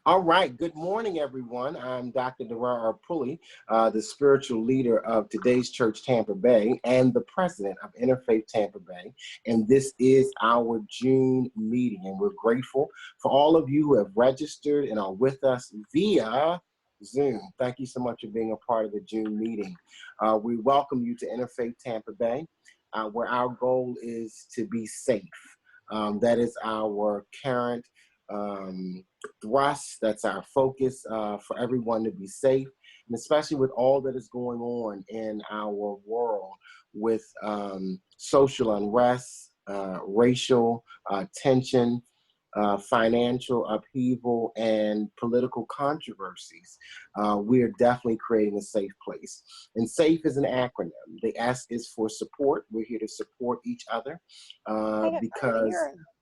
All right. Good morning, everyone. I'm Dr. Derar Pulley, the spiritual leader of today's church, Tampa-Bay, and the president of Interfaith Tampa-Bay. And this is our June meeting. And we're grateful for all of you who have registered and are with us via Zoom. Thank you so much for being a part of the June meeting. We welcome you to Interfaith Tampa-Bay, where our goal is to be safe. That is our current thrust. That's our focus, for everyone to be safe, and especially with all that is going on in our world with social unrest, racial tension, financial upheaval, and political controversies. We are definitely creating a safe place. And SAFE is an acronym. The S is for support. We're here to support each other because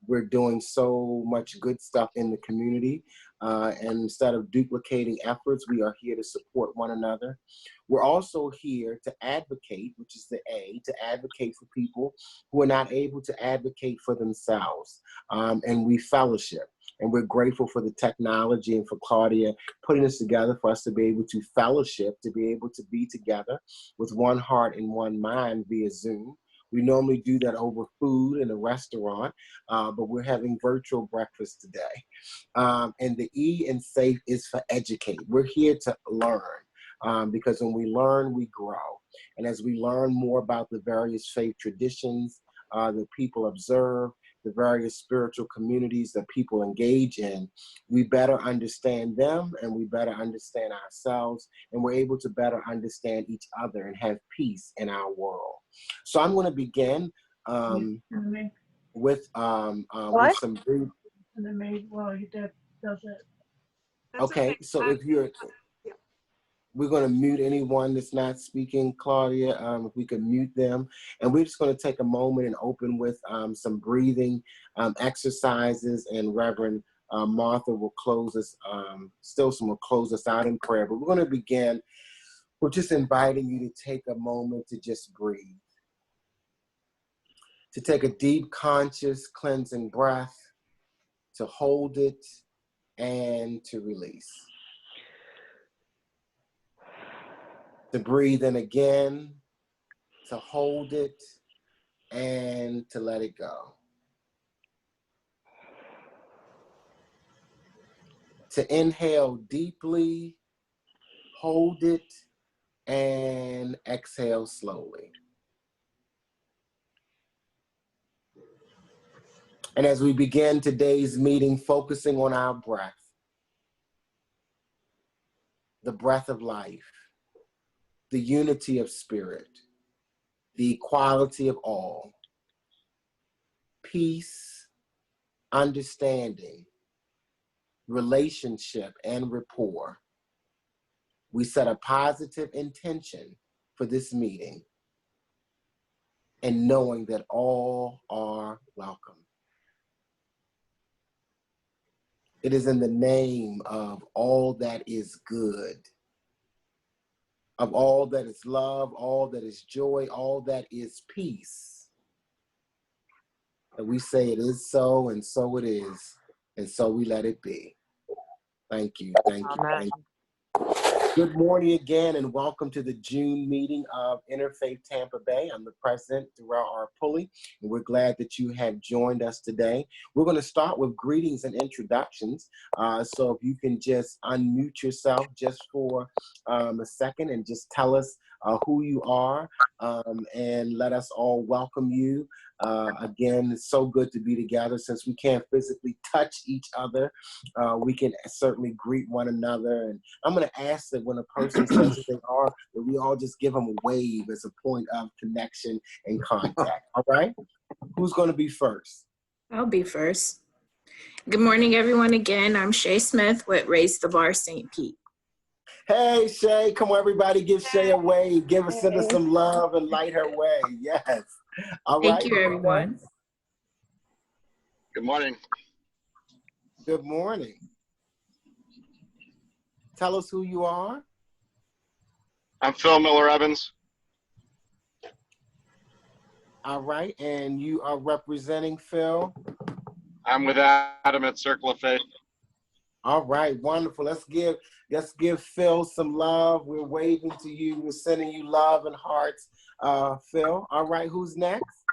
we're doing so much good stuff in the community. And instead of duplicating efforts, we are here to support one another. We're also here to advocate, which is the A, to advocate for people who are not able to advocate for themselves. And we fellowship. And we're grateful for the technology and for Claudia putting this together for us to be able to fellowship, to be able to be together with one heart and one mind via Zoom. We normally do that over food in a restaurant, but we're having virtual breakfast today. And the E in SAFE is for educate. We're here to learn because when we learn, we grow. And as we learn more about the various faith traditions that people observe, the various spiritual communities that people engage in, we better understand them and we better understand ourselves, and we're able to better understand each other and have peace in our world. So I'm going to begin with some brief. Well, he does it. Okay, so if you're, we're going to mute anyone that's not speaking, Claudia, if we could mute them. And we're just going to take a moment and open with some breathing exercises, and Reverend Martha will close us, will close us out in prayer. But we're going to begin with just inviting you to take a moment to just breathe. To take a deep, conscious, cleansing breath, to hold it, and to release. To breathe in again, to hold it, and to let it go. To inhale deeply, hold it, and exhale slowly. And as we begin today's meeting, focusing on our breath, the breath of life, the unity of spirit, the equality of all, peace, understanding, relationship, and rapport. We set a positive intention for this meeting, and knowing that all are welcome. It is in the name of all that is good, of all that is love, all that is joy, all that is peace, that we say it is so, and so it is, and so we let it be. Thank you, thank you, thank you. Good morning again, and welcome to the June meeting of Interfaith Tampa-Bay. I'm the president, Derar Pulley, and we're glad that you have joined us today. We're going to start with greetings and introductions. So if you can just unmute yourself just for a second and just tell us who you are, and let us all welcome you. Again, it's so good to be together. Since we can't physically touch each other, we can certainly greet one another. And I'm going to ask that when a person says that they are, that we all just give them a wave as a point of connection and contact. All right? Who's going to be first? I'll be first. Good morning, everyone. Again, I'm Shay Smith with Raise the Bar St. Pete. Hey, Shay, come on, everybody, give Shay a wave. Send her some love and light her way. Yes. All right. Thank you, everyone. Good morning. Good morning. Tell us who you are. I'm Phil Miller Evans. All right, and you are representing Phil? I'm with Adam at Circle of Faith. All right, wonderful. Let's give Phil some love. We're waving to you. We're sending you love and hearts, Phil. All right, who's next?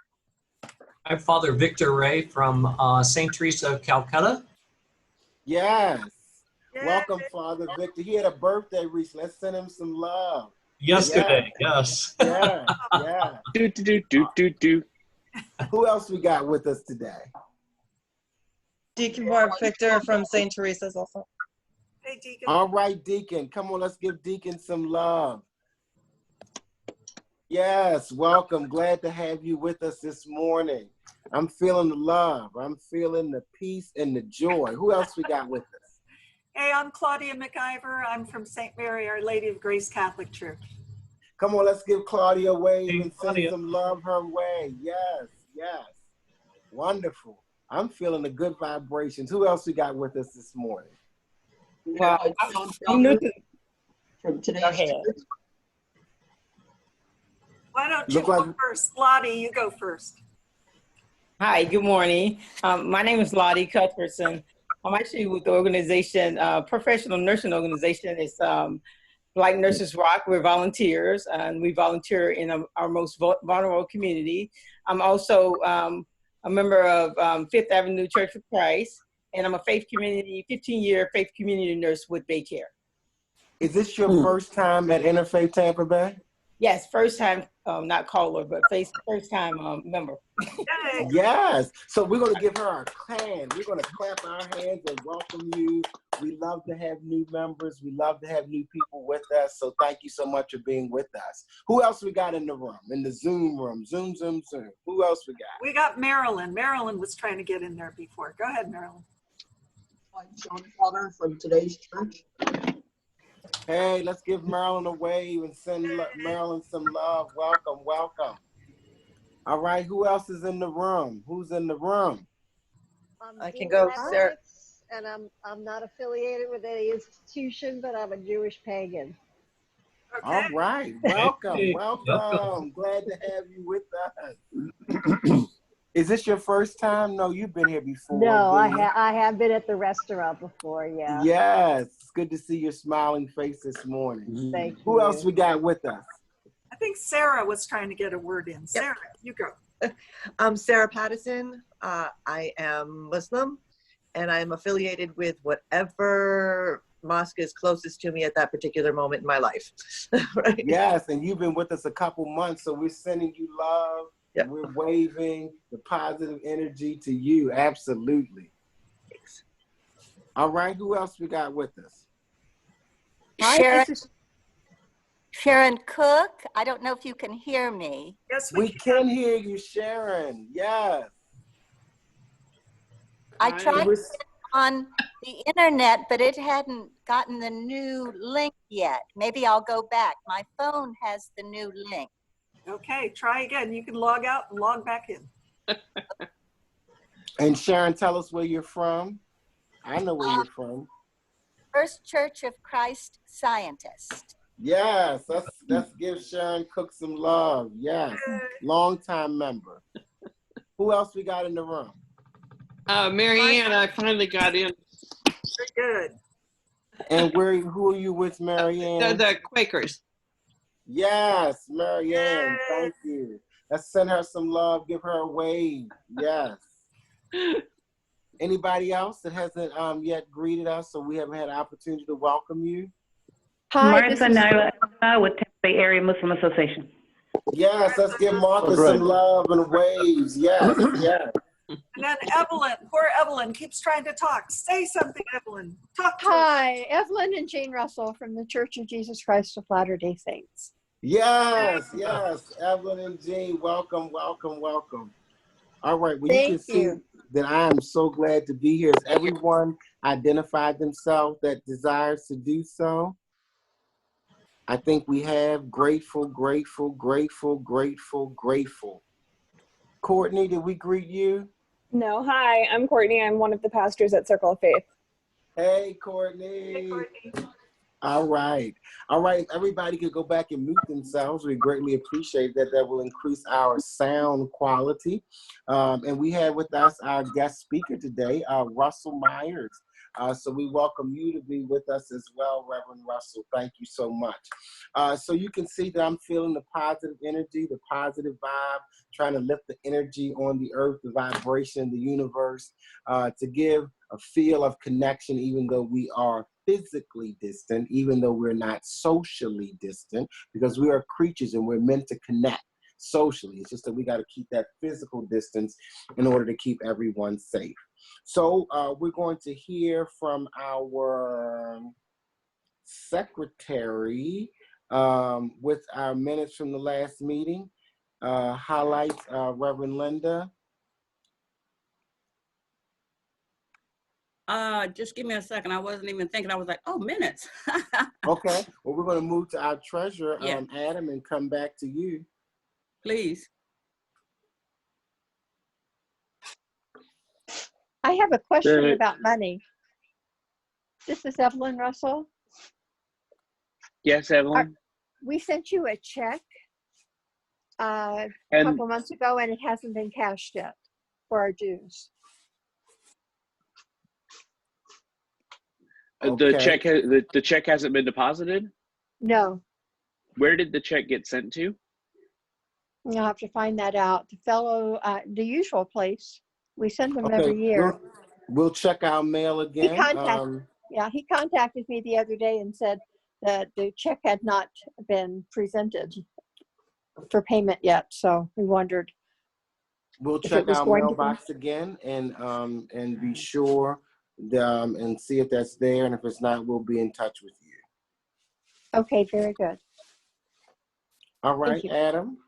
I'm Father Victor Ray from St. Teresa of Calcutta. Yes. Yay. Welcome, Father Victor. He had a birthday recently. Let's send him some love. Yesterday, yes. Yeah, yeah. Do. Who else we got with us today? Deacon Mark Victor from St. Teresa's also. Hey, Deacon. All right, Deacon. Come on, let's give Deacon some love. Yes, welcome. Glad to have you with us this morning. I'm feeling the love. I'm feeling the peace and the joy. Who else we got with us? Hey, I'm Claudia McIver. I'm from St. Mary, Our Lady of Grace Catholic Church. Come on, let's give Claudia a wave Hey, and send Claudia. some love her way. Yes, yes. Wonderful. I'm feeling the good vibrations. Who else we got with us this morning? Wow. I'm new to from today's church. Why don't you Look go like- first? Lottie, you go first. Hi, good morning. My name is Lottie Cuthbertson. I'm actually with the organization, professional nursing organization. It's Black Nurses Rock. We're volunteers, and we volunteer in our most vulnerable community. I'm also a member of Fifth Avenue Church of Christ, and I'm a 15-year faith community nurse with Bay Care. Is this your first time at Interfaith Tampa Bay? Yes, first time, not caller, but first time member. Yay. Yes. So we're going to give her a hand. We're going to clap our hands and welcome you. We love to have new members. We love to have new people with us. So thank you so much for being with us. Who else we got in the room, in the Zoom room? Zoom. Who else we got? We got Marilyn. Marilyn was trying to get in there before. Go ahead, Marilyn. I'm Sean Potter from today's church. Hey, let's give Marilyn a wave and send Marilyn some love. Welcome, welcome. All right, who else is in the room? Who's in the room? I can go, Sarah. And I'm not affiliated with any institution, but I'm a Jewish pagan. Okay. All right, welcome, Hey, welcome. Glad to have you with us. Is this your first time? No, you've been here before. No, didn't you? I have been at the restaurant before, yeah. Yes, it's good to see your smiling face this morning. Thank you. Who else we got with us? I think Sarah was trying to get a word in. Sarah, you go. I'm Sarah Pattison. I am Muslim, and I'm affiliated with whatever mosque is closest to me at that particular moment in my life. Right? Yes, and you've been with us a couple months, so we're sending you love. Yep. We're waving the positive energy to you. Absolutely. Thanks. All right, who else we got with us? Hi, Sharon, this is Sharon Cook. I don't know if you can hear me. Yes, We can hear you, Sharon. Yes. I tried We're- on the internet, but it hadn't gotten the new link yet. Maybe I'll go back. My phone has the new link. Okay, try again. You can log out and log back in. And Sharon, tell us where you're from. I know where you're from. First Church of Christ Scientist. Yes, let's give Sharon Cook some love. Yes, long-time member. Who else we got in the room? Mary Ann, I finally got in. Very good. And who are you with, Marianne? The Quakers. Yes, Marianne, Yay. thank you. Let's send her some love, give her a wave. Yes. Anybody else that hasn't yet greeted us, so we haven't had an opportunity to welcome you? Hi, Martha Nyla with Tampa-Bay Area Muslim Association. Yes, let's give Martha some love and waves. Yes, yes. And then Evelyn, poor Evelyn, keeps trying to talk. Say something, Evelyn. Talk to us. Hi, Evelyn and Jane Russell from the Church of Jesus Christ of Latter-day Saints. Yes, yes. Evelyn and Jean, welcome, welcome, welcome. All right, well, you can see that I am so glad to be here. Has everyone identified themselves that desires to do so? I think we have. Grateful, grateful, grateful, grateful, grateful. Courtney, did we greet you? No, hi, I'm Courtney. I'm one of the pastors at Circle of Faith. Hey, Courtney. Hey, Courtney. All right. All right. If everybody could go back and mute themselves, we greatly appreciate that. That will increase our sound quality. And we have with us our guest speaker today, Russell Myers. So we welcome you to be with us as well, Reverend Russell. Thank you so much. So you can see that I'm feeling the positive energy, the positive vibe, trying to lift the energy on the earth, the vibration, the universe, to give a feel of connection, even though we are physically distant, even though we're not socially distant, because we are creatures and we're meant to connect socially. It's just that we got to keep that physical distance in order to keep everyone safe. So we're going to hear from our secretary with our minutes from the last meeting. Highlights, Reverend Linda. Just give me a second. I wasn't even thinking. I was like, oh, minutes. Okay. Well, we're going to move to our treasurer, Yeah. Adam, and come back to you. Please. I have a question about money. This is Evelyn Russell. Yes, Evelyn. We sent you a check a couple months ago, and it hasn't been cashed yet for our dues. The check hasn't been deposited? No. Where did the check get sent to? You'll have to find that out. The fellow, the usual place. We send them Okay, every year. We'll check our mail again. He contacted me the other day and said that the check had not been presented for payment yet. So we wondered. We'll check our mailbox again and be sure and see if that's there. And if it's not, we'll be in touch with you. Okay, very good. All right, Adam.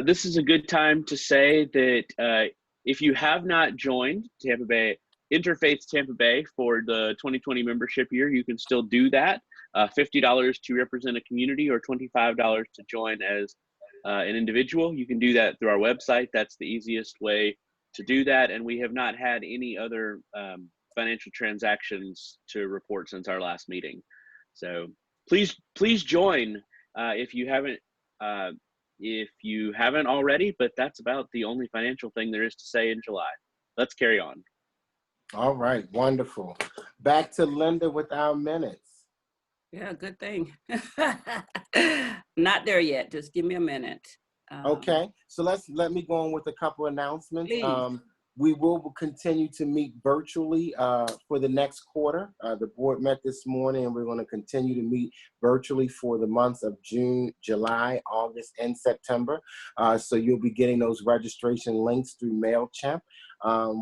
This is a good time to say that if you have not joined Tampa-Bay, Interfaith Tampa-Bay for the 2020 membership year, you can still do that. $50 to represent a community or $25 to join as an individual. You can do that through our website. That's the easiest way to do that. And we have not had any other financial transactions to report since our last meeting. So please join if you haven't already, but that's about the only financial thing there is to say in July. Let's carry on. All right, wonderful. Back to Linda with our minutes. Yeah, good thing. Not there yet. Just give me a minute. Okay, so let me go on with a couple announcements. Please. We will continue to meet virtually for the next quarter. The board met this morning, and we're going to continue to meet virtually for the months of June, July, August, and September. So you'll be getting those registration links through MailChimp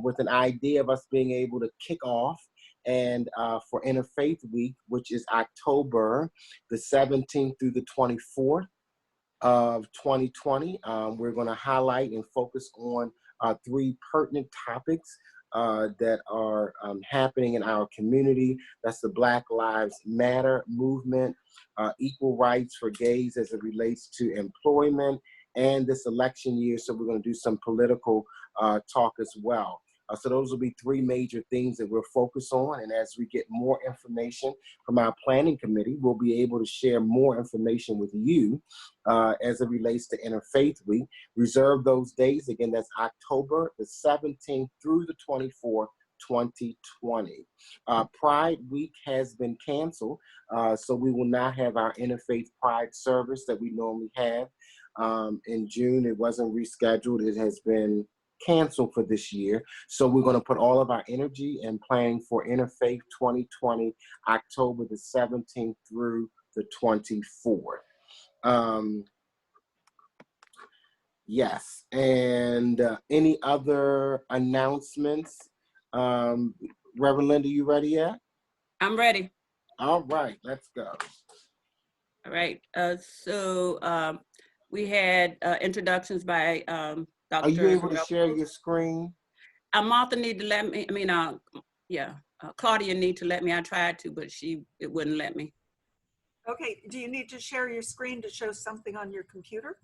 with an idea of us being able to kick off and for Interfaith Week, which is October the 17th through the 24th of 2020. We're going to highlight and focus on three pertinent topics that are happening in our community. That's the Black Lives Matter movement, equal rights for gays as it relates to employment, and this election year. So we're going to do some political talk as well. So those will be three major things that we'll focus on. And as we get more information from our planning committee, we'll be able to share more information with you as it relates to Interfaith Week. Reserve those days. Again, that's October the 17th through the 24th, 2020. Pride Week has been canceled, so we will not have our Interfaith Pride service that we normally have in June. It wasn't rescheduled. It has been canceled for this year. So we're going to put all of our energy and planning for Interfaith 2020, October the 17th through the 24th. Yes, and any other announcements? Reverend Linda, you ready yet? I'm ready. All right, let's go. All right. So we had introductions by Dr. Are you able to share your screen? Martha need to let me. Claudia need to let me. I tried to, but it wouldn't let me. Okay. Do you need to share your screen to show something on your computer?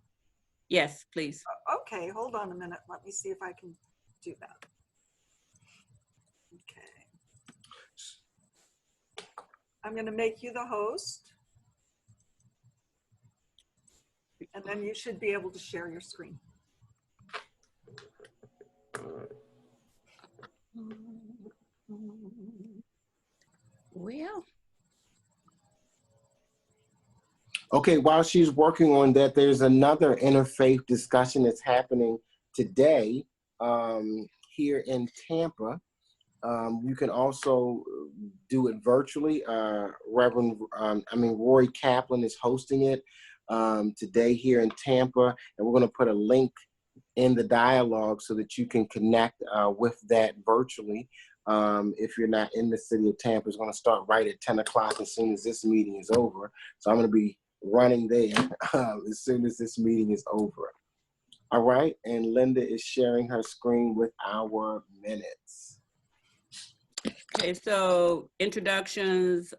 Yes, please. Okay. Hold on a minute. Let me see if I can do that. Okay. I'm going to make you the host. And then you should be able to share your screen. Well, Okay, while she's working on that, there's another interfaith discussion that's happening today here in Tampa. You can also do it virtually. Rory Kaplan is hosting it today here in Tampa, and we're going to put a link in the dialogue so that you can connect with that virtually. If you're not in the city of Tampa, it's going to start right at 10 o'clock as soon as this meeting is over. So I'm going to be running there as soon as this meeting is over. All right, and Linda is sharing her screen with our minutes. okay, so introductions,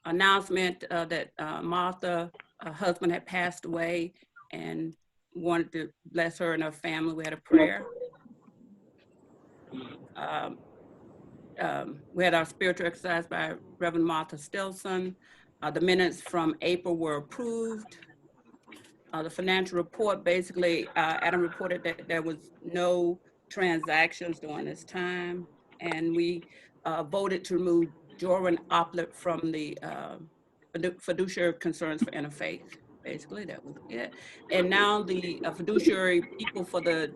announcement that Martha, her husband had passed away and wanted to bless her and her family. We had a prayer. We had our spiritual exercise by Reverend Martha Stilson. The minutes from April were approved. The financial report, basically, Adam reported that there was no transactions during this time, and we voted to remove Joran Oplett from the fiduciary concerns for interfaith. Basically, that was it. And now the fiduciary people for the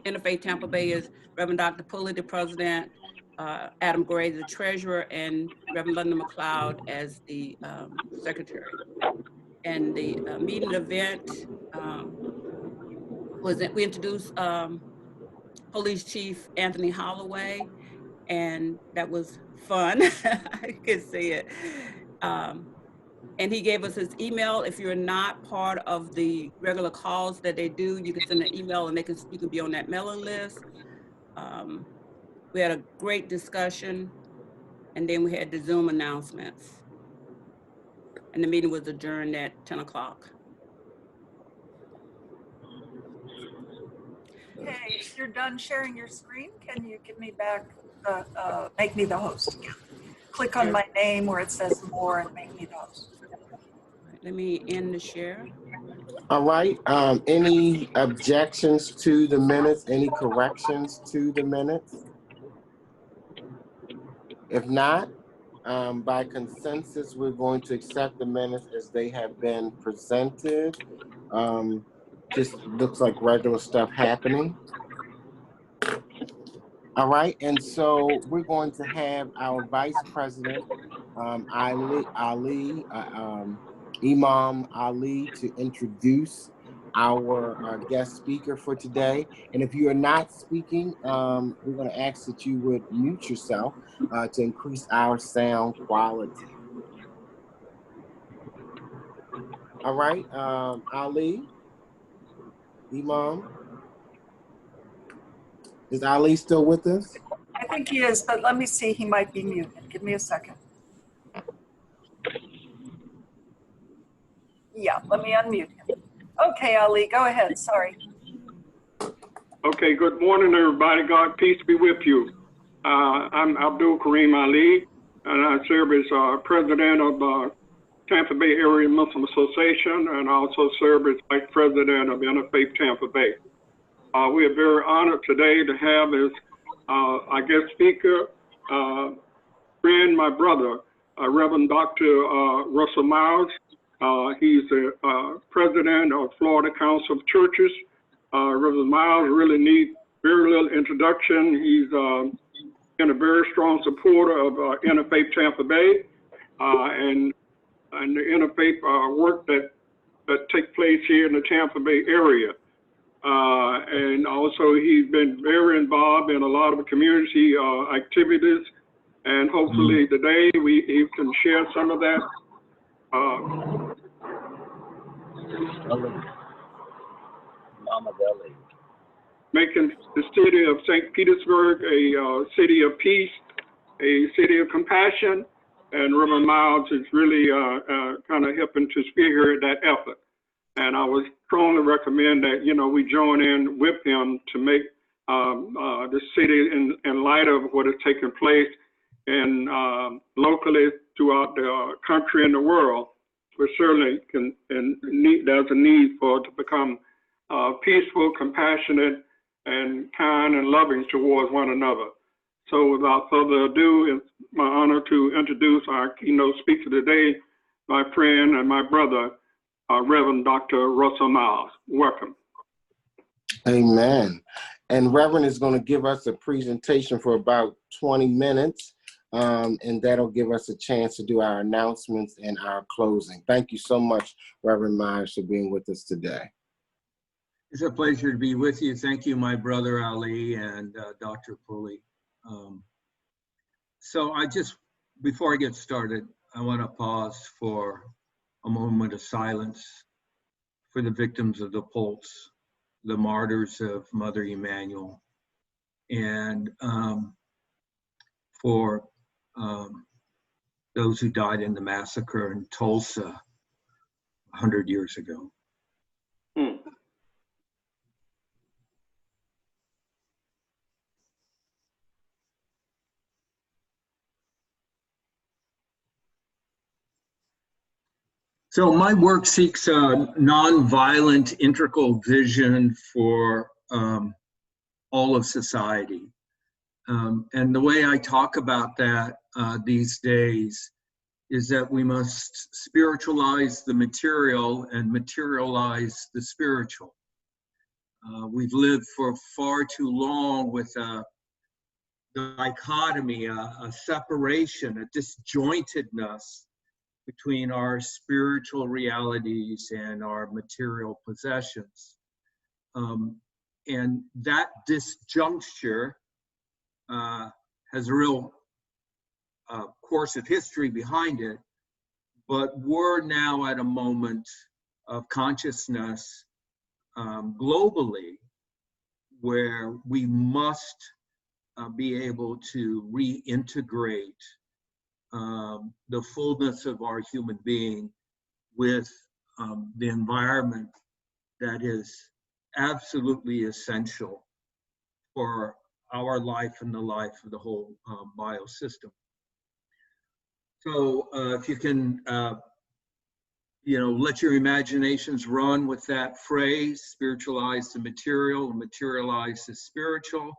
Interfaith Tampa-Bay is Reverend Dr. Pulley, the president, Adam Gray, the treasurer, and Reverend Linda McLeod as the secretary. And the meeting event was that we introduced Police Chief Anthony Holloway, and that was fun. I could see it. And he gave us his email. If you're not part of the regular calls that they do, you can send an email and you can be on that mailing list. We had a great discussion, and then we had the Zoom announcements. And the meeting was adjourned at 10 o'clock. Okay, if you're done sharing your screen, can you give me back, make me the host again? Click on my name where it says more and make me the host. Let me end the share. All right, any objections to the minutes? Any corrections to the minutes? If not, by consensus, we're going to accept the minutes as they have been presented. Just looks like regular stuff happening. All right, and so we're going to have our Vice President, Imam Ali, to introduce our guest speaker for today. And if you are not speaking, we're going to ask that you would mute yourself to increase our sound quality. All right, Ali, Imam. Is Ali still with us? I think he is, but let me see, he might be muted. Give me a second. Yeah, let me unmute him. Okay, Ali, go ahead, sorry. Okay, good morning, everybody. God, peace be with you. I'm Abdul Kareem Ali, and I serve as president of Tampa-Bay Area Muslim Association, and I also serve as vice president of Interfaith Tampa-Bay. We are very honored today to have as our guest speaker, friend, my brother, Reverend Dr. Russell Myers. He's the president of Florida Council of Churches. Reverend Myers really needs very little introduction. He's been a very strong supporter of Interfaith Tampa-Bay and the interfaith work that takes place here in the Tampa Bay area. And also he's been very involved in a lot of community activities, and hopefully today he can share some of that. Making the city of St. Petersburg a city of peace, a city of compassion, and Reverend Miles is really kind of helping to spearhead that effort. And I would strongly recommend that, you know, we join in with him to make the city, in light of what is taking place and locally throughout the country and the world, we certainly can, and there's a need for it to become peaceful, compassionate, and kind and loving towards one another. So without further ado, it's my honor to introduce our keynote speaker today, my friend and my brother, Reverend Dr. Russell Miles. Welcome. Amen. And Reverend is going to give us a presentation for about 20 minutes, and that'll give us a chance to do our announcements and our closing. Thank you so much, Reverend Meyer, for being with us today. It's a pleasure to be with you. Thank you, my brother Ali and Dr. Pulley. So before I get started, I want to pause for a moment of silence for the victims of the Pulse, the martyrs of Mother Emanuel, and for those who died in the massacre in Tulsa 100 years ago. So my work seeks a nonviolent, integral vision for all of society. And the way I talk about that these days is that we must spiritualize the material and materialize the spiritual. We've lived for far too long with a dichotomy, a separation, a disjointedness between our spiritual realities and our material possessions. And that disjuncture has a real course of history behind it, but we're now at a moment of consciousness globally where we must be able to reintegrate the fullness of our human being with the environment that is absolutely essential for our life and the life of the whole biosystem. So if you can, let your imaginations run with that phrase, spiritualize the material and materialize the spiritual.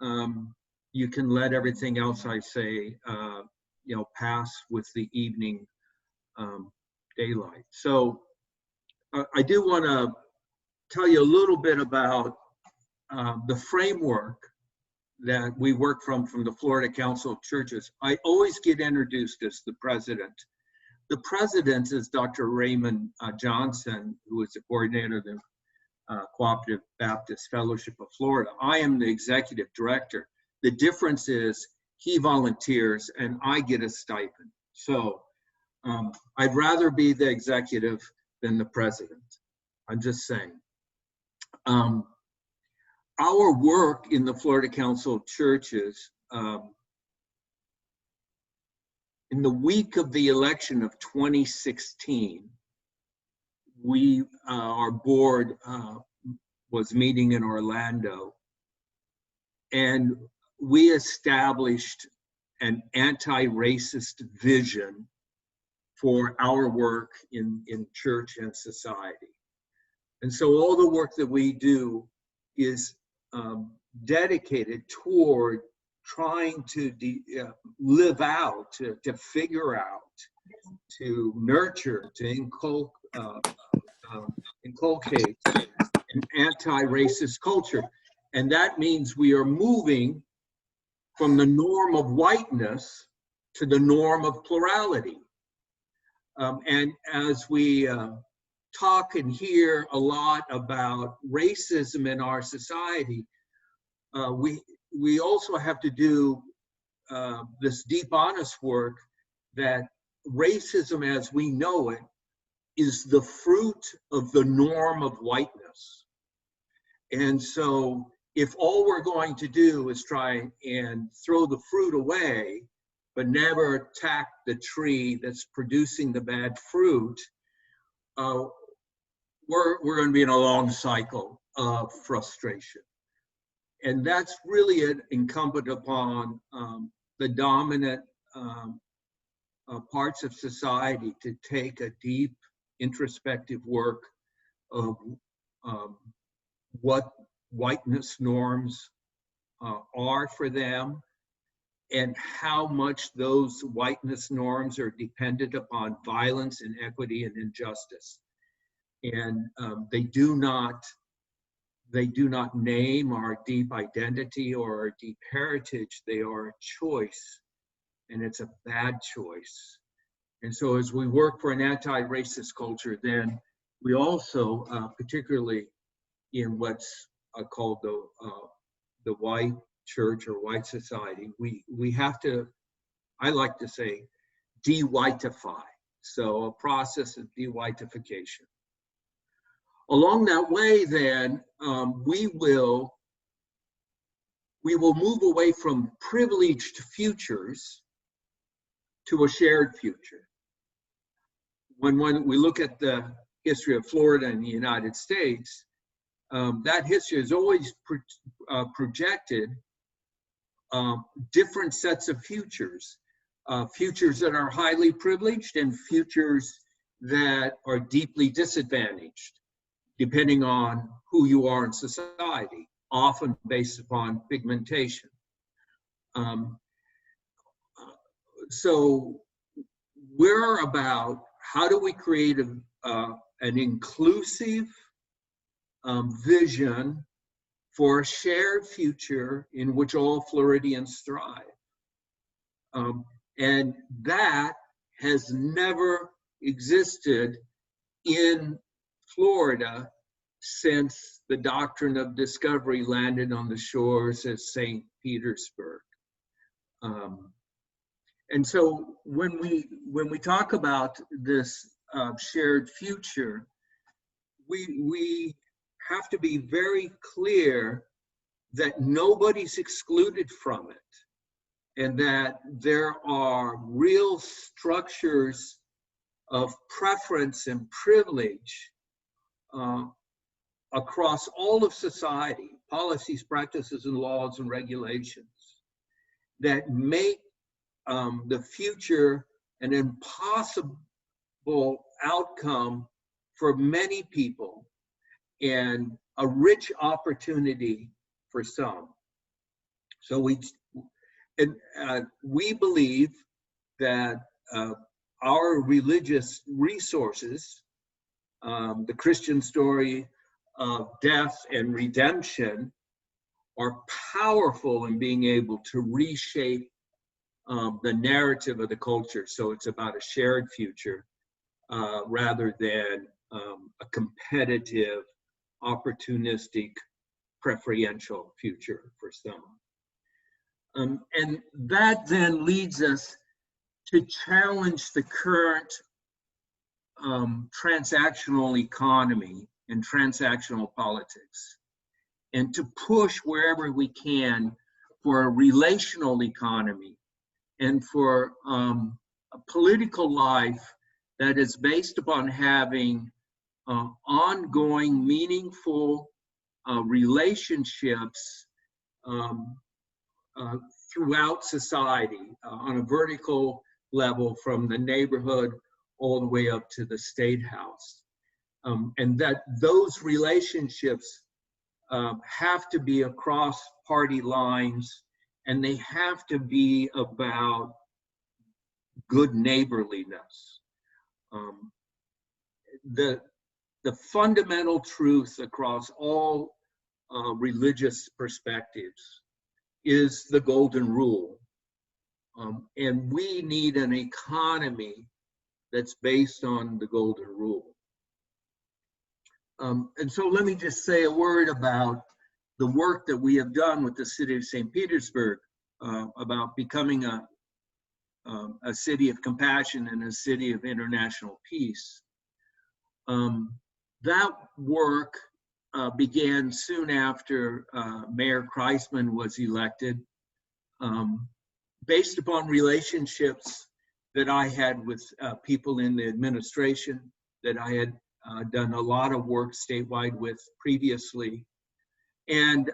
You can let everything else I say pass with the evening daylight. So I do want to tell you a little bit about the framework that we work from the Florida Council of Churches. I always get introduced as the president. The president is Dr. Raymond Johnson, who is the coordinator of the Cooperative Baptist Fellowship of Florida. I am the executive director. The difference is he volunteers and I get a stipend. So I'd rather be the executive than the president. I'm just saying. Our work in the Florida Council of Churches, in the week of the election of 2016, our board was meeting in Orlando, and we established an anti-racist vision for our work in church and society. And so all the work that we do is dedicated toward trying to live out, to figure out, to nurture, to inculcate an anti-racist culture. And that means we are moving from the norm of whiteness to the norm of plurality. And as we talk and hear a lot about racism in our society, we also have to do this deep, honest work that racism as we know it is the fruit of the norm of whiteness. And so if all we're going to do is try and throw the fruit away, but never attack the tree that's producing the bad fruit, we're going to be in a long cycle of frustration. And that's really incumbent upon the dominant parts of society to take a deep introspective work of what whiteness norms are for them, and how much those whiteness norms are dependent upon violence, inequity, and injustice. And they do not name our deep identity or our deep heritage. They are a choice, and it's a bad choice. And so as we work for an anti-racist culture, then we also, particularly in what's called the white church or white society, we have to, I like to say, de-whiteify. So a process of de-whiteification. Along that way, then, we will move away from privileged futures to a shared future. When we look at the history of Florida and the United States, that history has always projected different sets of futures, futures that are highly privileged and futures that are deeply disadvantaged, depending on who you are in society, often based upon pigmentation. So we're about how do we create an inclusive vision for a shared future in which all Floridians thrive. And that has never existed in Florida since the doctrine of discovery landed on the shores of St. Petersburg. And so when we talk about this shared future, we have to be very clear that nobody's excluded from it, and that there are real structures of preference and privilege across all of society, policies, practices, and laws and regulations that make the future an impossible outcome for many people and a rich opportunity for some. So we believe that our religious resources, the Christian story of death and redemption, are powerful in being able to reshape the narrative of the culture. So it's about a shared future rather than a competitive, opportunistic, preferential future for some. And that then leads us to challenge the current transactional economy and transactional politics, and to push wherever we can for a relational economy and for a political life that is based upon having ongoing, meaningful relationships throughout society on a vertical level, from the neighborhood all the way up to the state house. And that those relationships have to be across party lines, and they have to be about good neighborliness. The fundamental truth across all religious perspectives is the golden rule. And we need an economy that's based on the golden rule. And so let me just say a word about the work that we have done with the city of St. Petersburg about becoming a city of compassion and a city of international peace. That work began soon after Mayor Kreisman was elected, based upon relationships that I had with people in the administration that I had done a lot of work statewide with previously, and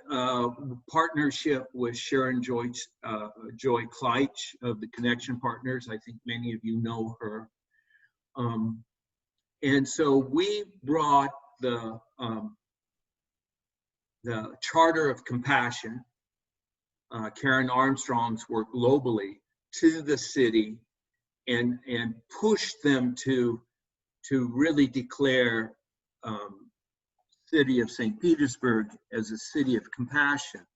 partnership with Sharon Joy Kleitch of the Connection Partners. I think many of you know her. And so we brought the Charter of Compassion Karen Armstrong's work globally to the city and push them to really declare city of St. Petersburg as a city of compassion.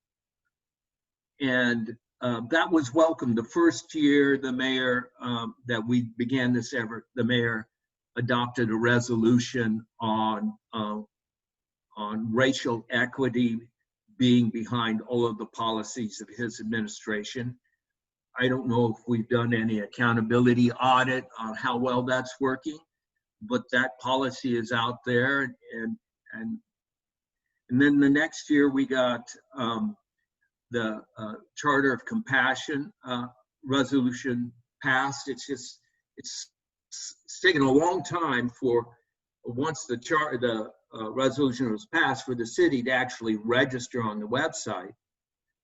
And that was welcome. The first year, the mayor that we began this effort, the mayor adopted a resolution on racial equity being behind all of the policies of his administration. I don't know if we've done any accountability audit on how well that's working, but that policy is out there. And then the next year we got the Charter of Compassion resolution passed. It's taken a long time for, once the resolution was passed, for the city to actually register on the website.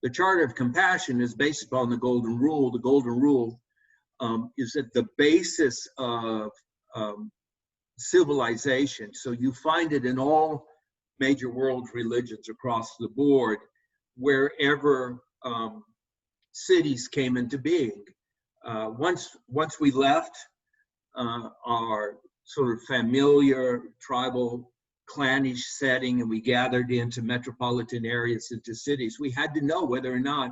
The Charter of Compassion is based upon the Golden Rule. The Golden Rule is at the basis of civilization. So you find it in all major world religions across the board, wherever cities came into being. Once we left our sort of familiar tribal clannish setting and we gathered into metropolitan areas, into cities, we had to know whether or not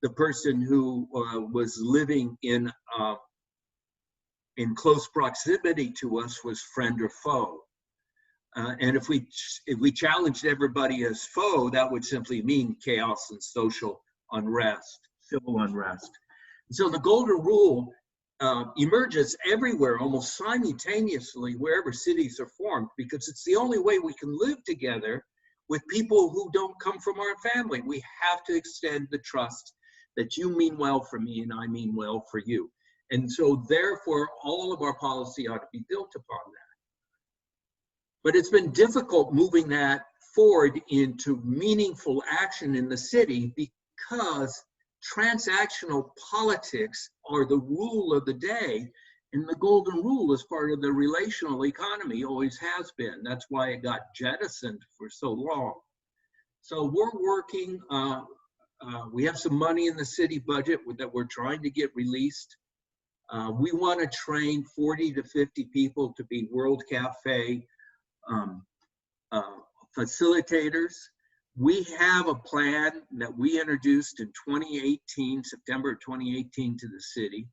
the person who was living in close proximity to us was friend or foe. And if we challenged everybody as foe, that would simply mean chaos and social unrest, civil unrest. So the Golden Rule emerges everywhere, almost simultaneously, wherever cities are formed, because it's the only way we can live together with people who don't come from our family. We have to extend the trust that you mean well for me and I mean well for you. And so therefore, all of our policy ought to be built upon that. But it's been difficult moving that forward into meaningful action in the city because transactional politics are the rule of the day, and the Golden Rule is part of the relational economy, always has been. That's why it got jettisoned for so long. So we're working, we have some money in the city budget that we're trying to get released. We want to train 40 to 50 people to be World Cafe facilitators. We have a plan that we introduced in 2018, September 2018, to the city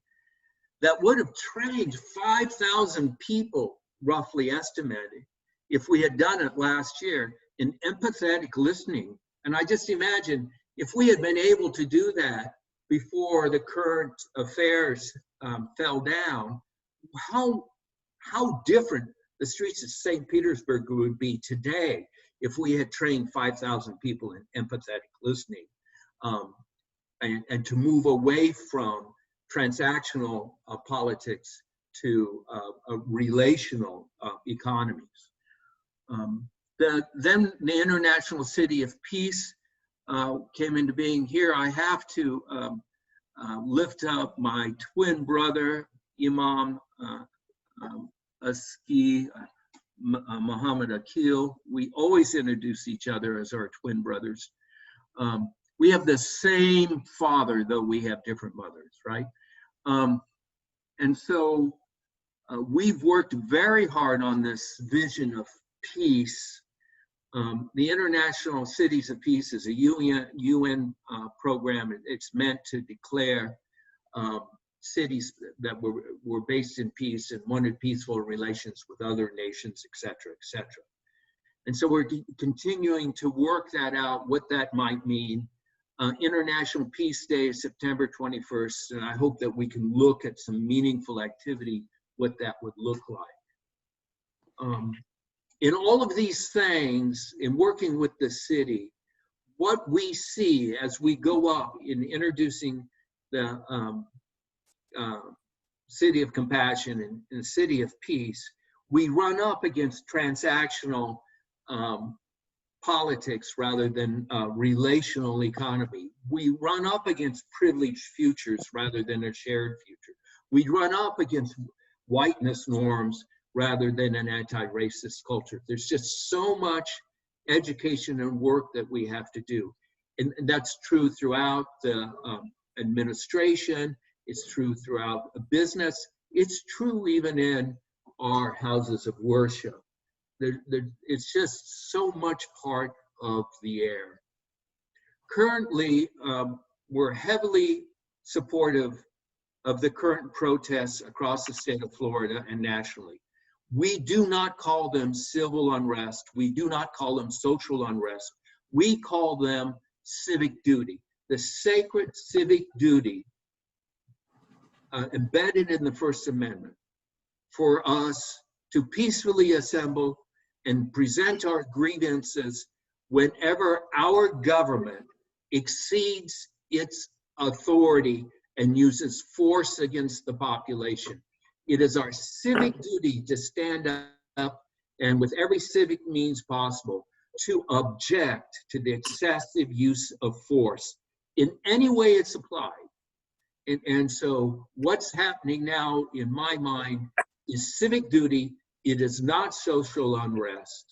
that would have trained 5,000 people, roughly estimated, if we had done it last year, in empathetic listening. And I just imagine if we had been able to do that before the current affairs fell down, how different the streets of St. Petersburg would be today if we had trained 5,000 people in empathetic listening, and to move away from transactional politics to relational economies. Then the International City of Peace came into being. Here I have to lift up my twin brother, Imam Aski Muhammad Akil. We always introduce each other as our twin brothers. We have the same father, though we have different mothers, right? And so we've worked very hard on this vision of peace. The International Cities of Peace is a UN program. It's meant to declare cities that were based in peace and wanted peaceful relations with other nations, et cetera, et cetera. And so we're continuing to work that out, what that might mean. International Peace Day is September 21st, and I hope that we can look at some meaningful activity, what that would look like. In all of these things, in working with the city, what we see as we go up in introducing the City of Compassion and the City of Peace, we run up against transactional politics rather than relational economy. We run up against privileged futures rather than a shared future. We run up against whiteness norms rather than an anti-racist culture. There's just so much education and work that we have to do. and that's true throughout the administration. It's true throughout a business. It's true even in our houses of worship. It's just so much part of the air. Currently, we're heavily supportive of the current protests across the state of Florida and nationally. We do not call them civil unrest. We do not call them social unrest. We call them civic duty, the sacred civic duty embedded in the First Amendment for us to peacefully assemble and present our grievances whenever our government exceeds its authority and uses force against the population. It is our civic duty to stand up and with every civic means possible to object to the excessive use of force in any way it's applied. And so what's happening now, in my mind, is civic duty. It is not social unrest.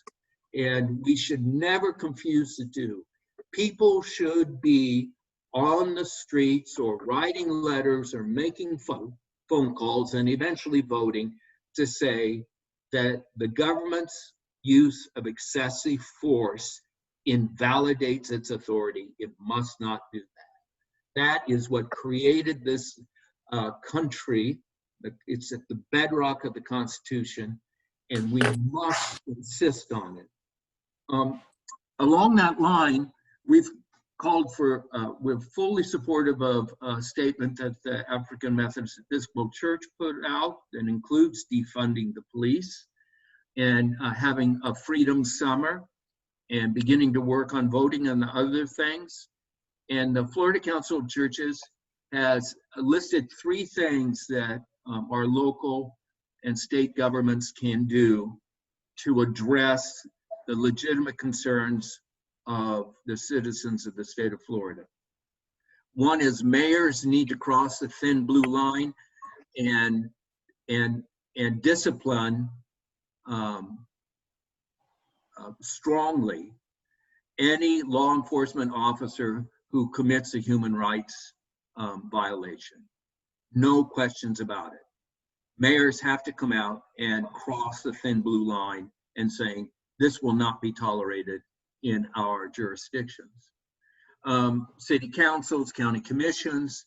And we should never confuse the two. People should be on the streets or writing letters or making phone calls and eventually voting to say that the government's use of excessive force invalidates its authority. It must not do that. That is what created this country. It's at the bedrock of the Constitution, and we must insist on it. Along that line, we've called for, we're fully supportive of a statement that the African Methodist Episcopal Church put out that includes defunding the police and having a freedom summer and beginning to work on voting and the other things. And the Florida Council of Churches has listed 3 things that our local and state governments can do to address the legitimate concerns of the citizens of the state of Florida. One is mayors need to cross the thin blue line and discipline strongly any law enforcement officer who commits a human rights violation. No questions about it. Mayors have to come out and cross the thin blue line and saying, this will not be tolerated in our jurisdictions. City councils, county commissions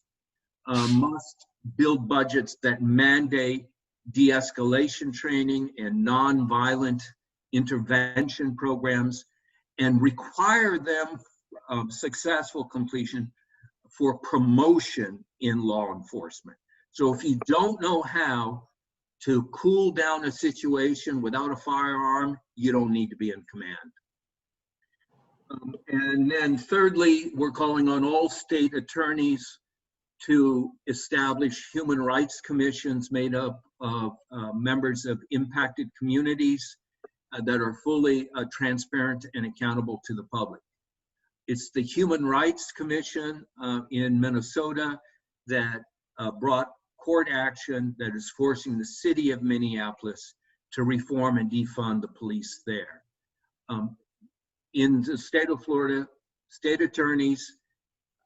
must build budgets that mandate de-escalation training and non-violent intervention programs and require them successful completion for promotion in law enforcement. So if you don't know how to cool down a situation without a firearm, you don't need to be in command. And then thirdly, we're calling on all state attorneys to establish human rights commissions made up of members of impacted communities that are fully transparent and accountable to the public. It's the Human Rights Commission in Minnesota that brought court action that is forcing the city of Minneapolis to reform and defund the police there. In the state of Florida, state attorneys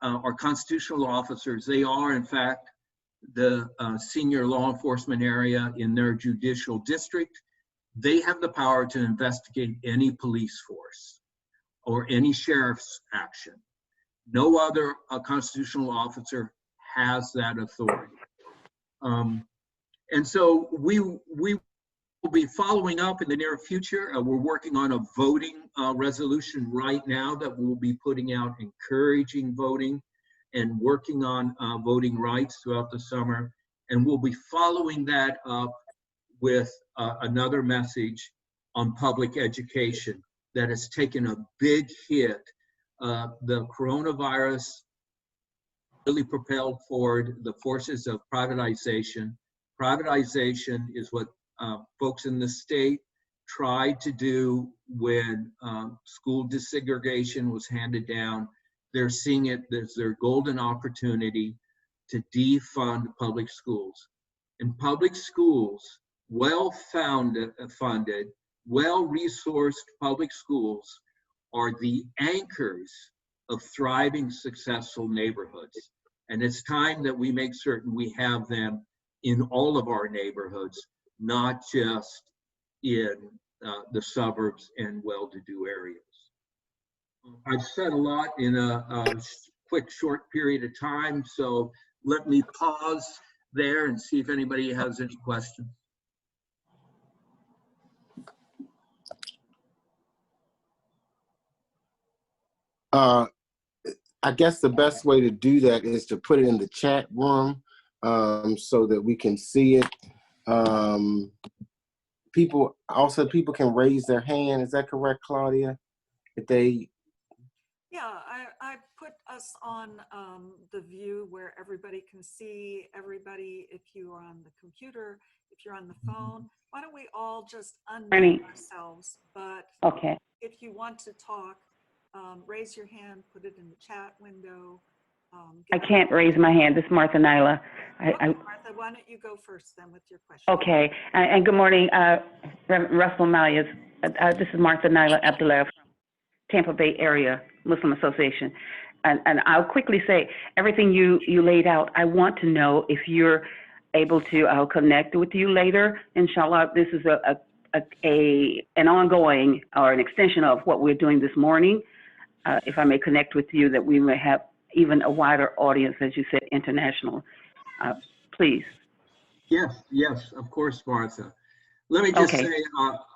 are constitutional officers. They are, in fact, the senior law enforcement area in their judicial district. They have the power to investigate any police force or any sheriff's action. No other constitutional officer has that authority. And so we will be following up in the near future. We're working on a voting resolution right now that we'll be putting out, encouraging voting and working on voting rights throughout the summer. And we'll be following that up with another message on public education that has taken a big hit. The coronavirus really propelled forward the forces of privatization. Privatization is what folks in the state tried to do when school desegregation was handed down. They're seeing it as their golden opportunity to defund public schools. And public schools, well-funded, well-resourced public schools are the anchors of thriving, successful neighborhoods. And it's time that we make certain we have them in all of our neighborhoods, not just in the suburbs and well-to-do areas. I've said a lot in a quick, short period of time, so let me pause there and see if anybody has any questions. I guess the best way to do that is to put it in the chat room so that we can see it. People can raise their hand. Is that correct, Claudia? If they. Yeah, I put us on the view where everybody can see everybody. If you are on the computer, if you're on the phone, why don't we all just unmute ourselves? But okay. If you want to talk, raise your hand, put it in the chat window. I can't raise my hand. This is Martha Nyla. Martha, why don't you go first then with your question? Okay. And good morning, Reverend Russell Myers. This is Martha Nyla Abdullah from Tampa-Bay Area Muslim Association. And I'll quickly say, everything you laid out, I want to know if you're able to, I'll connect with you later. Inshallah, this is an ongoing or an extension of what we're doing this morning. If I may connect with you, that we may have even a wider audience, as you said, international. Please. Yes, of course, Martha. Let me just say,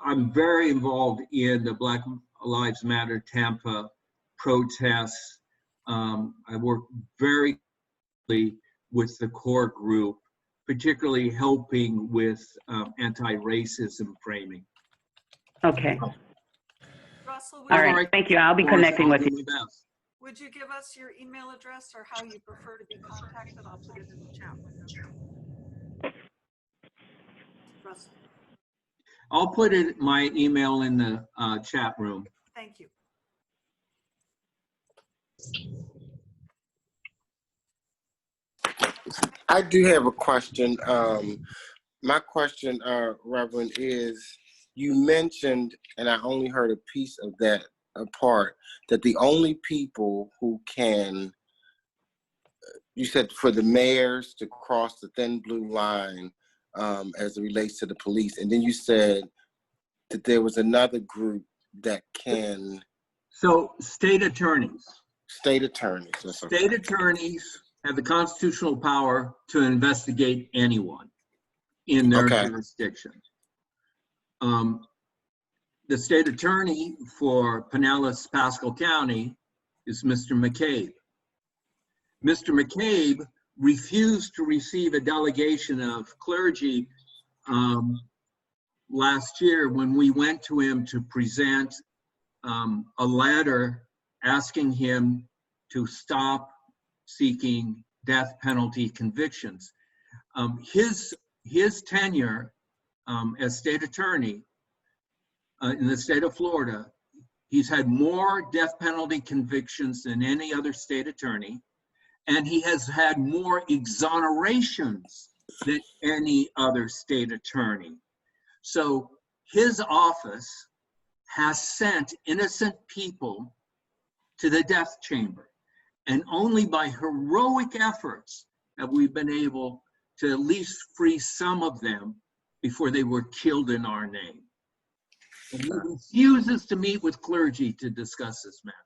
I'm very involved in the Black Lives Matter Tampa protests. I work very closely with the core group, particularly helping with anti-racism framing. Okay. Russell, all right, thank you. I'll be connecting with you. Would you give us your email address or how you prefer to be contacted? I'll put it in the chat window. Russell. I'll put my email in the chat room. Thank you. I do have a question. My question, Reverend, is you mentioned, and I only heard a piece of that part, that the only people who can, you said for the mayors to cross the thin blue line as it relates to the police, and then you said that there was another group that can. So state attorneys. State attorneys. State attorneys have the constitutional power to investigate anyone in their jurisdiction. The state attorney for Pinellas Pasco County is Mr. McCabe. Mr. McCabe refused to receive a delegation of clergy last year when we went to him to present a letter asking him to stop seeking death penalty convictions. His tenure as state attorney in the state of Florida, he's had more death penalty convictions than any other state attorney, and he has had more exonerations than any other state attorney. So his office has sent innocent people to the death chamber, and only by heroic efforts have we been able to at least free some of them before they were killed in our name. And he refuses to meet with clergy to discuss this matter.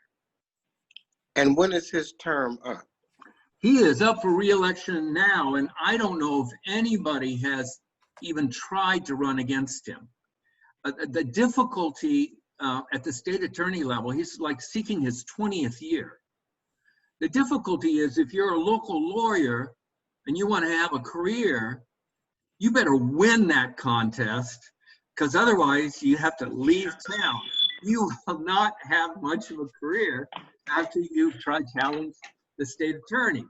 And when is his term up? He is up for re-election now, and I don't know if anybody has even tried to run against him. The difficulty at the state attorney level, he's like seeking his 20th year. The difficulty is if you're a local lawyer and you want to have a career, you better win that contest, because otherwise you have to leave town. You will not have much of a career after you've tried to challenge the state attorney.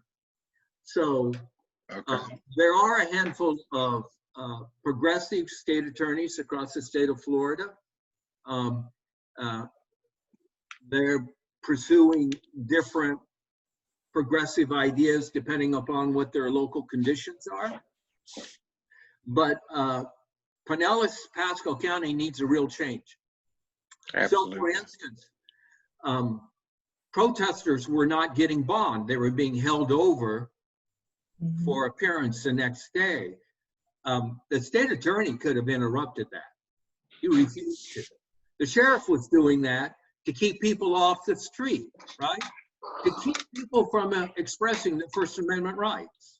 So there are a handful of progressive state attorneys across the state of Florida. They're pursuing different progressive ideas depending upon what their local conditions are. But Pinellas Pasco County needs a real change. Absolutely. So for instance, protesters were not getting bond. They were being held over for appearance the next day. The state attorney could have interrupted that. He refused to. The sheriff was doing that to keep people off the street, right? To keep people from expressing the First Amendment rights.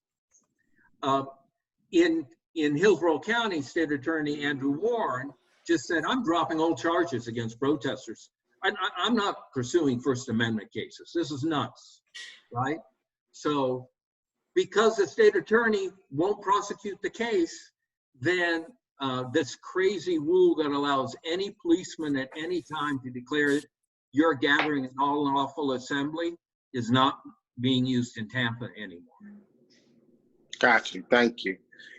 In Hillsborough County, State Attorney Andrew Warren just said, I'm dropping all charges against protesters. I'm not pursuing First Amendment cases. This is nuts, right? So because the state attorney won't prosecute the case, then this crazy rule that allows any policeman at any time to declare you're gathering an unlawful assembly is not being used in Tampa anymore. Got you. Thank you.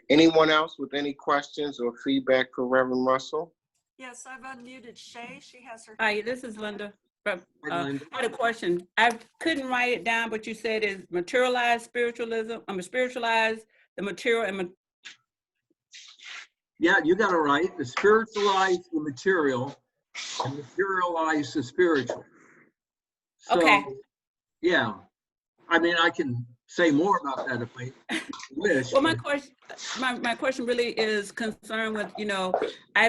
Anyone else with any questions or feedback for Reverend Russell? Yes, I've unmuted Shay. She has her. Hi, this is Linda. I had a question. I couldn't write it down, but you said is materialized spiritualism. Spiritualize the material and Yeah, you got it right. The spiritualize the material and materialize the spiritual. So, okay. Yeah, I mean, I can say more about that if I wish. Well, my question really is concerned with, you know, I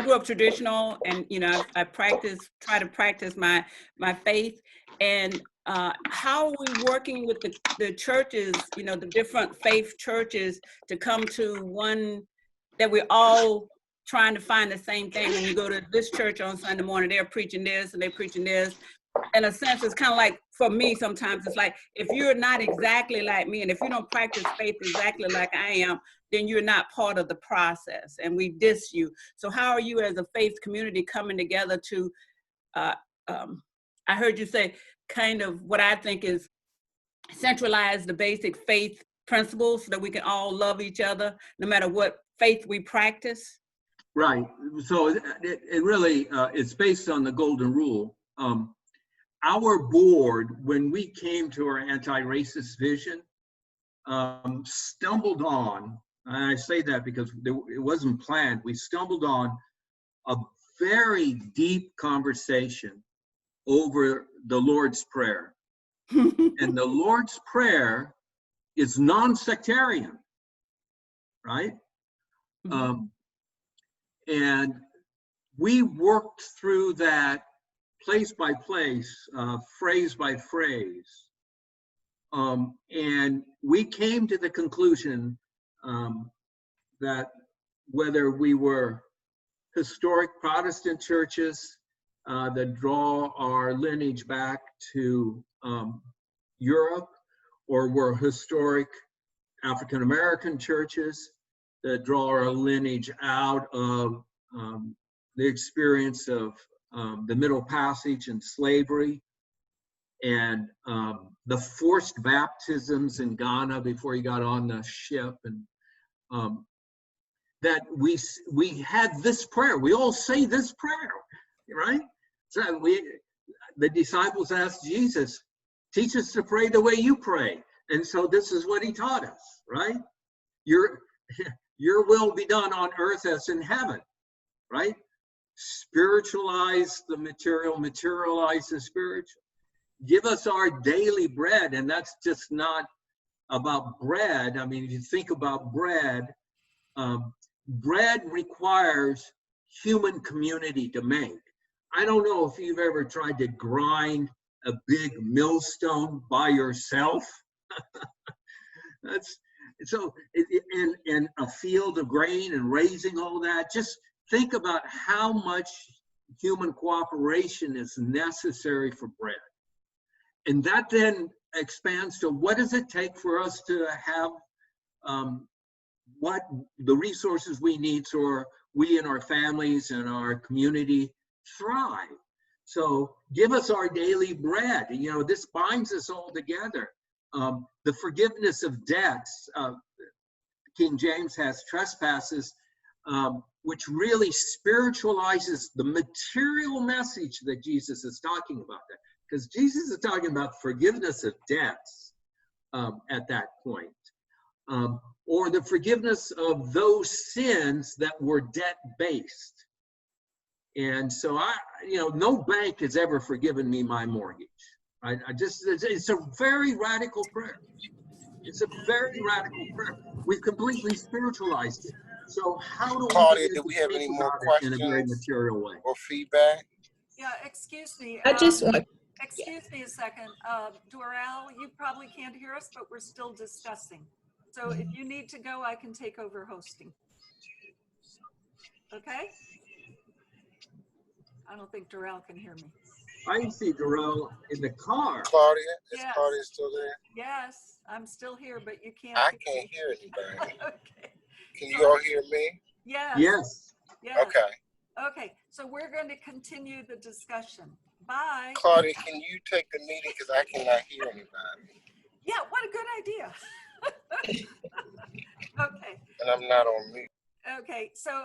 grew up traditional, and you know, I try to practice my faith, and how are we working with the churches, you know, the different faith churches to come to one that we're all trying to find the same thing. When you go to this church on Sunday morning, they're preaching this and they're preaching this. In a sense, it's kind of like, for me, sometimes it's like, if you're not exactly like me, and if you don't practice faith exactly like I am, then you're not part of the process, and we diss you. So how are you as a faith community coming together to, I heard you say, kind of what I think is centralize the basic faith principles so that we can all love each other, no matter what faith we practice? Right, so it really, it's based on the golden rule. Our board, when we came to our anti-racist vision, stumbled on, and I say that because it wasn't planned, we stumbled on a very deep conversation over the Lord's Prayer. And the Lord's Prayer is non-sectarian, right? And we worked through that place by place, phrase by phrase. And we came to the conclusion that whether we were historic Protestant churches that draw our lineage back to Europe, or were historic African American churches that draw our lineage out of the experience of the Middle Passage and slavery, and the forced baptisms in Ghana before he got on the ship, and that we had this prayer. We all say this prayer, right? So the disciples asked Jesus, teach us to pray the way you pray. And so this is what he taught us, right? Your will be done on earth as in heaven, right? Spiritualize the material, materialize the spiritual. Give us our daily bread, and that's just not about bread. I mean, if you think about bread, bread requires human community to make. I don't know if you've ever tried to grind a big millstone by yourself. That's so, and a field of grain and raising all that. Just think about how much human cooperation is necessary for bread. And that then expands to what does it take for us to have what the resources we need so we and our families and our community thrive. So give us our daily bread. You know, this binds us all together. The forgiveness of debts, King James has trespasses, which really spiritualizes the material message that Jesus is talking about there. Because Jesus is talking about forgiveness of debts at that point. Or the forgiveness of those sins that were debt-based. And so no bank has ever forgiven me my mortgage. It's a very radical prayer. It's a very radical prayer. We've completely spiritualized it. So how do Claudia, we do we have any more about it questions in a very material way? or feedback? Yeah, excuse me. I just want, Excuse me a second. Doral, you probably can't hear us, but we're still discussing. So if you need to go, I can take over hosting. Okay? I don't think Doral can hear me. I can see Darrell in the car. Claudia, is Yes. Claudia still there? Yes, I'm still here, but you can't. I can't hear anybody. Okay. Can you all hear me? Yes. Yes. Yes. Okay. Okay, so we're going to continue the discussion. Bye. Claudia, can you take the meeting because I cannot hear anybody? Yeah, what a good idea. Okay. And I'm not on mute. Okay, so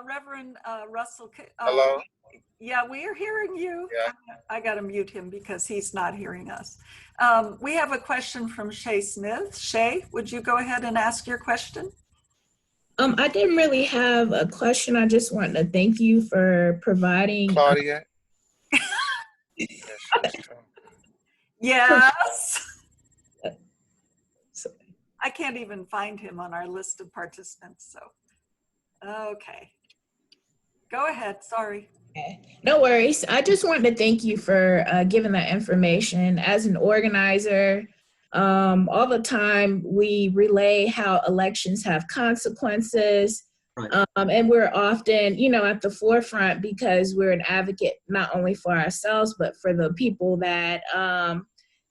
Reverend Russell. Hello? Yeah, we are hearing you. Yeah. I got to mute him because he's not hearing us. We have a question from Shay Smith. Shay, would you go ahead and ask your question? I didn't really have a question. I just wanted to thank you for providing. Claudia? Yes. I can't even find him on our list of participants, so. Okay. Go ahead, sorry. No worries. I just wanted to thank you for giving that information. As an organizer, all the time we relay how elections have consequences. Right. And we're often, at the forefront because we're an advocate not only for ourselves, but for the people that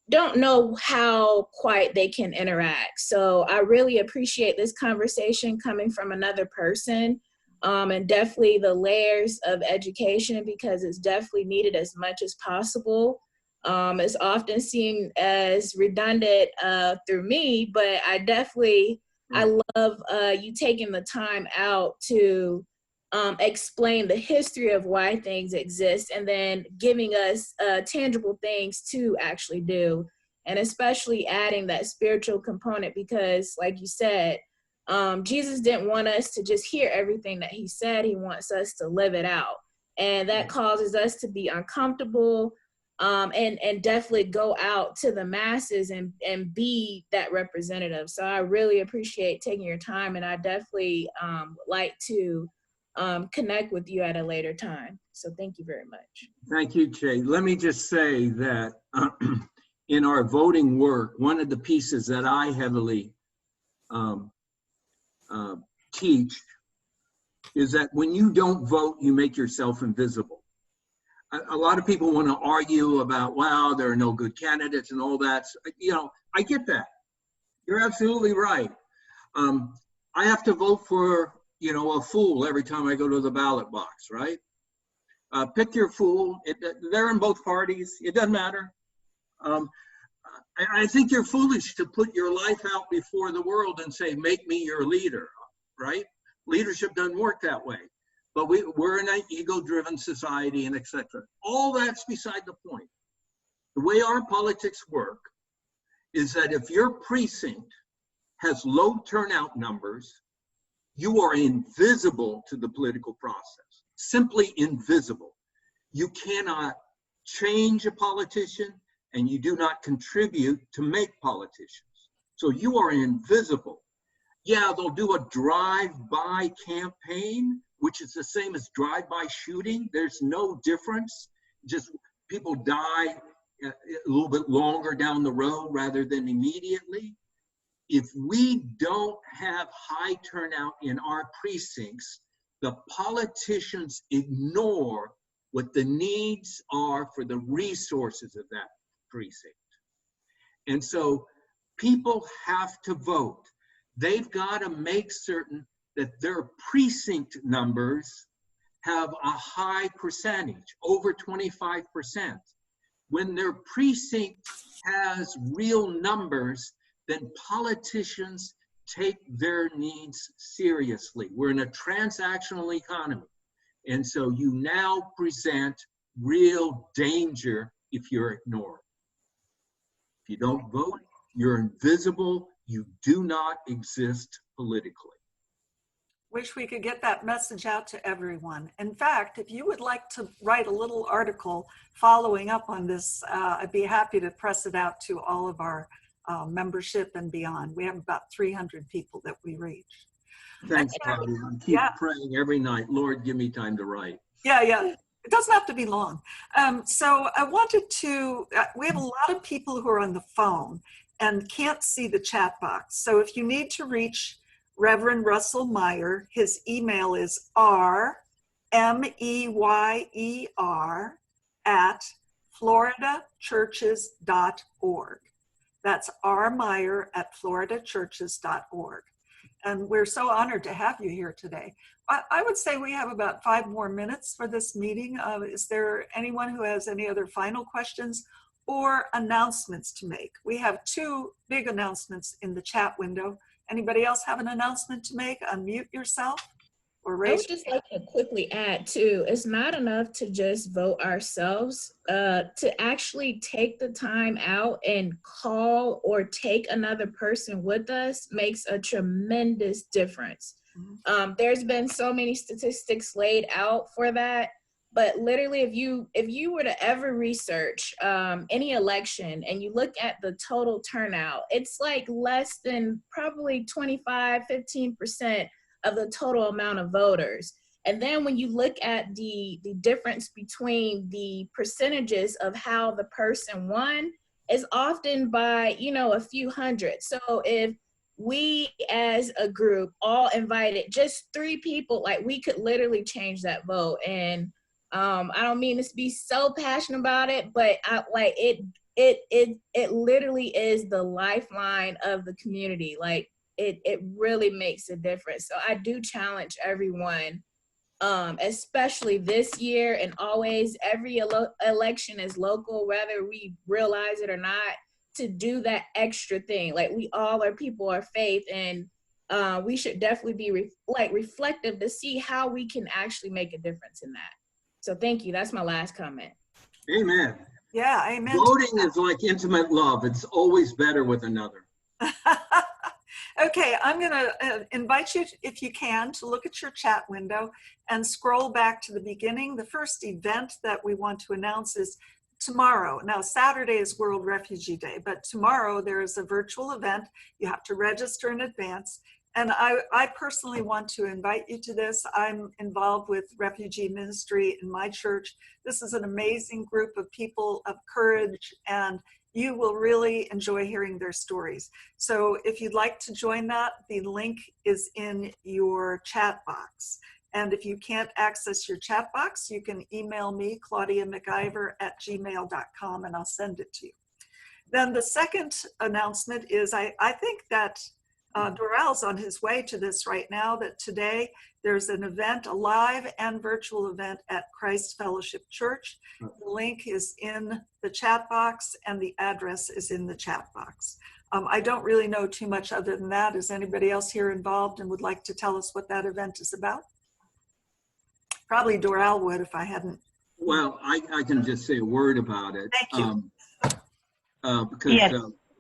don't know how quite they can interact. So I really appreciate this conversation coming from another person. And definitely the layers of education, because it's definitely needed as much as possible. It's often seen as redundant through me, but I love you taking the time out to explain the history of why things exist and then giving us tangible things to actually do. And especially adding that spiritual component, because like you said, Jesus didn't want us to just hear everything that he said. He wants us to live it out. And that causes us to be uncomfortable and definitely go out to the masses and be that representative. So I really appreciate taking your time, and I definitely would like to connect with you at a later time. So thank you very much. Thank you, Jay. Let me just say that in our voting work, one of the pieces that I heavily teach is that when you don't vote, you make yourself invisible. A lot of people want to argue about, wow, there are no good candidates and all that. I get that. You're absolutely right. I have to vote for, a fool every time I go to the ballot box, right? Pick your fool. They're in both parties. It doesn't matter. I think you're foolish to put your life out before the world and say, make me your leader, right? Leadership doesn't work that way. But we're in an ego-driven society and etc. All that's beside the point. The way our politics work is that if your precinct has low turnout numbers, you are invisible to the political process, simply invisible. You cannot change a politician, and you do not contribute to make politicians. So you are invisible. Yeah, they'll do a drive-by campaign, which is the same as drive-by shooting. There's no difference. Just people die a little bit longer down the road rather than immediately. If we don't have high turnout in our precincts, the politicians ignore what the needs are for the resources of that precinct. And so people have to vote. They've got to make certain that their precinct numbers have a high percentage, over 25%. When their precinct has real numbers, then politicians take their needs seriously. We're in a transactional economy. And so you now present real danger if you're ignored. If you don't vote, you're invisible. You do not exist politically. Wish we could get that message out to everyone. In fact, if you would like to write a little article following up on this, I'd be happy to press it out to all of our membership and beyond. We have about 300 people that we reach. Thanks, Bobby. I keep praying every night, Lord, give me time to write. Yeah. It doesn't have to be long. So I wanted to, we have a lot of people who are on the phone and can't see the chat box. So if you need to reach Reverend Russell Meyer, his email is rmeyer@floridachurches.org. That's rmeyer@floridachurches.org. And we're so honored to have you here today. I would say we have about 5 more minutes for this meeting. Is there anyone who has any other final questions or announcements to make? We have 2 big announcements in the chat window. Anybody else have an announcement to make? Unmute yourself or raise. I would just like to quickly add too, it's not enough to just vote ourselves, to actually take the time out and call or take another person with us makes a tremendous difference. There's been so many statistics laid out for that, but literally if you were to ever research any election and you look at the total turnout, it's like less than probably 15% of the total amount of voters. And then when you look at the difference between the percentages of how the person won is often by, a few hundred. So if we as a group all invited just 3 people, like we could literally change that vote. And I don't mean to be so passionate about it, but it literally is the lifeline of the community. Like it really makes a difference. So I do challenge everyone, especially this year and always, every election is local, whether we realize it or not, to do that extra thing. Like we all are people of faith, and we should definitely be reflective to see how we can actually make a difference in that. So thank you. That's my last comment. Amen. Yeah, amen. Voting is like intimate love. It's always better with another. Okay, I'm going to invite you, if you can, to look at your chat window and scroll back to the beginning. The first event that we want to announce is tomorrow. Now, Saturday is World Refugee Day, but tomorrow there is a virtual event. You have to register in advance. And I personally want to invite you to this. I'm involved with refugee ministry in my church. This is an amazing group of people of courage, and you will really enjoy hearing their stories. So if you'd like to join that, the link is in your chat box. And if you can't access your chat box, you can email me, claudiamciver@gmail.com, and I'll send it to you. Then the second announcement is I think that Doral's on his way to this right now, that today there's an event, a live and virtual event at Christ Fellowship Church. The link is in the chat box and the address is in the chat box. I don't really know too much other than that. Is anybody else here involved and would like to tell us what that event is about? Probably Doral would if I hadn't. Well, I can just say a word about it. Thank you. Because yes.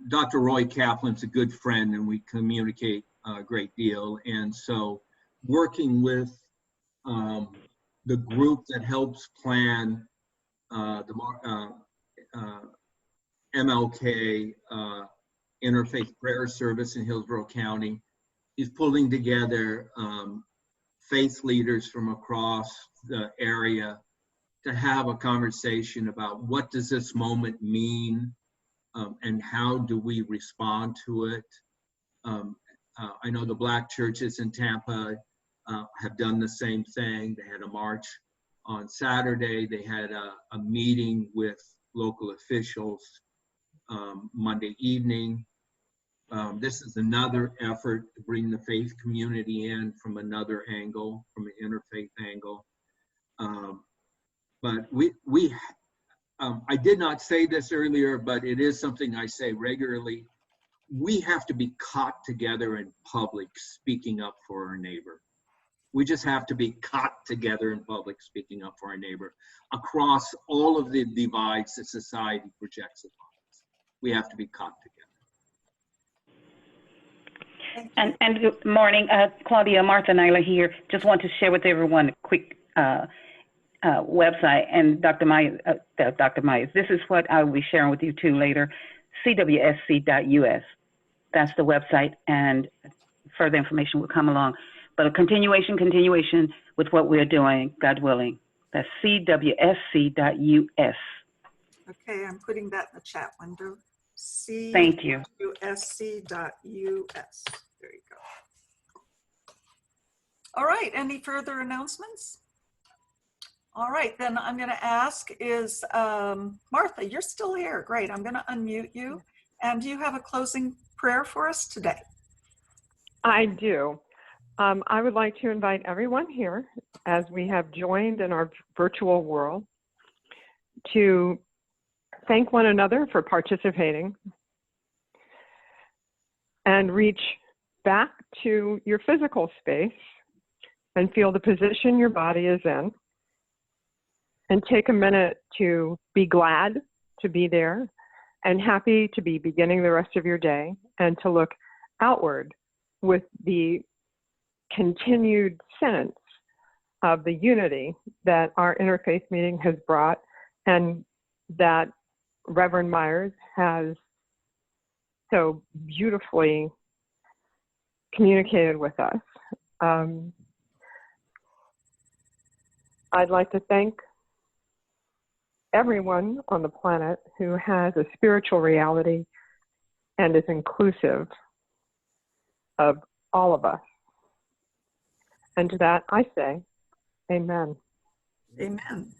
Dr. Roy Kaplan's a good friend and we communicate a great deal. And so working with the group that helps plan the MLK Interfaith Prayer Service in Hillsborough County, is pulling together faith leaders from across the area to have a conversation about what does this moment mean, and how do we respond to it. I know the Black churches in Tampa have done the same thing. They had a march on Saturday. They had a meeting with local officials Monday evening. This is another effort to bring the faith community in from another angle, from an interfaith angle. But I did not say this earlier, but it is something I say regularly. We have to be caught together in public speaking up for our neighbor. We just have to be caught together in public speaking up for our neighbor across all of the divides that society projects upon us. We have to be caught together. And good morning, Claudia, Martha Nyla here. Just want to share with everyone a quick website. And Dr. Myers, this is what I will be sharing with you too later, cwsc.us. That's the website, and further information will come along. But a continuation with what we're doing, God willing. That's cwsc.us. Okay, I'm putting that in the chat window. Thank you. cwsc.us. There you go. All right, any further announcements? All right, then I'm going to ask is, Martha, you're still here. Great, I'm going to unmute you. And do you have a closing prayer for us today? I do. I would like to invite everyone here, as we have joined in our virtual world, to thank one another for participating and reach back to your physical space and feel the position your body is in, and take a minute to be glad to be there and happy to be beginning the rest of your day, and to look outward with the continued sense of the unity that our interfaith meeting has brought, and that Reverend Myers has so beautifully communicated with us. I'd like to thank everyone on the planet who has a spiritual reality and is inclusive of all of us. And to that I say, amen. Amen.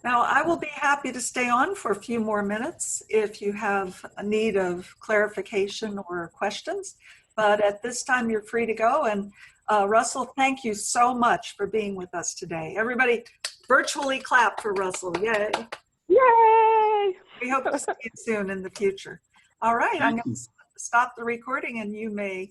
Now, I will be happy to stay on for a few more minutes if you have a need of clarification or questions. But at this time, you're free to go. And Russell, thank you so much for being with us today. Everybody virtually clap for Russell. Yay. Yay. We hope to see you soon in the future. All right, I'm going to stop the recording and you may